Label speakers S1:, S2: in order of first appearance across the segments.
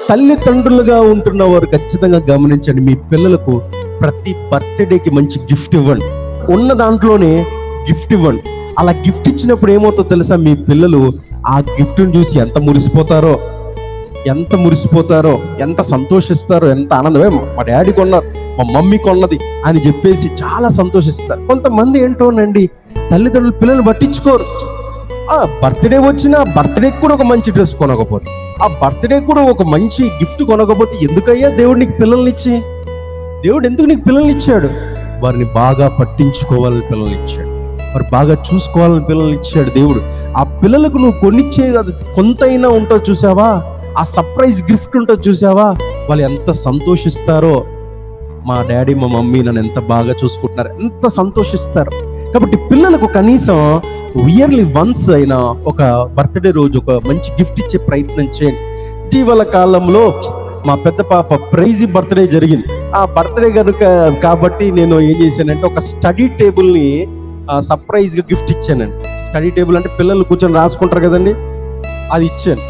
S1: తల్లిదండ్రులుగా ఉంటున్న వారు ఖచ్చితంగా గమనించండి, మీ పిల్లలకు ప్రతి బర్త్డేకి మంచి గిఫ్ట్ ఇవ్వండి. ఉన్న దాంట్లోనే గిఫ్ట్ ఇవ్వండి. అలా గిఫ్ట్ ఇచ్చినప్పుడు ఏమవుతుందో తెలుసా, మీ పిల్లలు ఆ గిఫ్ట్ని చూసి ఎంత మురిసిపోతారో, ఎంత సంతోషిస్తారో, ఎంత ఆనందమే, మా డాడీ కొన్నారు, మా మమ్మీ కొన్నది అని చెప్పేసి చాలా సంతోషిస్తారు. కొంతమంది ఏంటోనండి, తల్లిదండ్రులు పిల్లలు పట్టించుకోరు. బర్త్డే వచ్చినా బర్త్డేకి కూడా ఒక మంచి డ్రెస్ కొనకపోతే, ఆ బర్త్డే కూడా ఒక మంచి గిఫ్ట్ కొనకపోతే, ఎందుకయ్యా దేవుడు నీకు పిల్లల్ని ఇచ్చి, దేవుడు ఎందుకు నీకు పిల్లల్ని ఇచ్చాడు? వారిని బాగా పట్టించుకోవాలని పిల్లల్ని ఇచ్చాడు, వారు బాగా చూసుకోవాలని పిల్లల్ని ఇచ్చాడు దేవుడు. ఆ పిల్లలకు నువ్వు కొనిచ్చే కాదు, కొంతైనా ఉంటుంది చూసావా, ఆ సర్ప్రైజ్ గిఫ్ట్ ఉంటుంది చూసావా, వాళ్ళు ఎంత సంతోషిస్తారో. మా డాడీ మా మమ్మీ నన్ను ఎంత బాగా చూసుకుంటున్నారు, ఎంత సంతోషిస్తారు. కాబట్టి పిల్లలకు కనీసం ఇయర్లీ వన్స్ అయినా ఒక బర్త్డే రోజు ఒక మంచి గిఫ్ట్ ఇచ్చే ప్రయత్నం చేయండి. ఇటీవల కాలంలో మా పెద్ద పాప ప్రైజీ బర్త్డే జరిగింది. ఆ బర్త్డే కనుక కాబట్టి నేను ఏం చేశానంటే, ఒక స్టడీ టేబుల్ని సర్ప్రైజ్గా గిఫ్ట్ ఇచ్చానండి. స్టడీ టేబుల్ అంటే పిల్లలు కూర్చొని రాసుకుంటారు కదండి, అది ఇచ్చాను.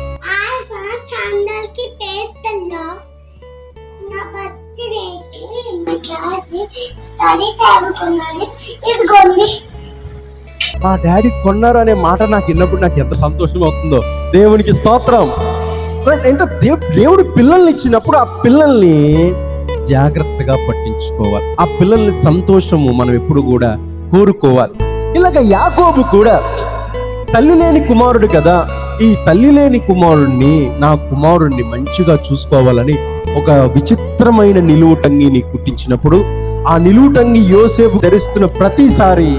S1: మా డాడీ కొన్నారు అనే మాట నాకు విన్నప్పుడు నాకు ఎంత సంతోషం అవుతుందో, దేవునికి స్తోత్రం. అంటే దేవుడు పిల్లల్ని ఇచ్చినప్పుడు ఆ పిల్లల్ని జాగ్రత్తగా పట్టించుకోవాలి. ఆ పిల్లల్ని సంతోషము మనం ఎప్పుడు కూడా కోరుకోవాలి. ఇలాగ యాకోబు కూడా తల్లి లేని కుమారుడు కదా, ఈ తల్లి లేని కుమారుడిని, నా కుమారుడిని మంచిగా చూసుకోవాలని ఒక విచిత్రమైన నిలువుటంగిని కుట్టించినప్పుడు, ఆ నిలువుటంగి యోసేపు ధరిస్తున్న ప్రతిసారి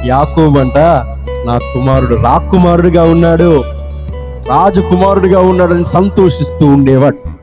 S1: యాకోబు అంట, నా కుమారుడు రాకుమారుడుగా ఉన్నాడు, రాజకుమారుడిగా ఉన్నాడని సంతోషిస్తూ ఉండేవాడు.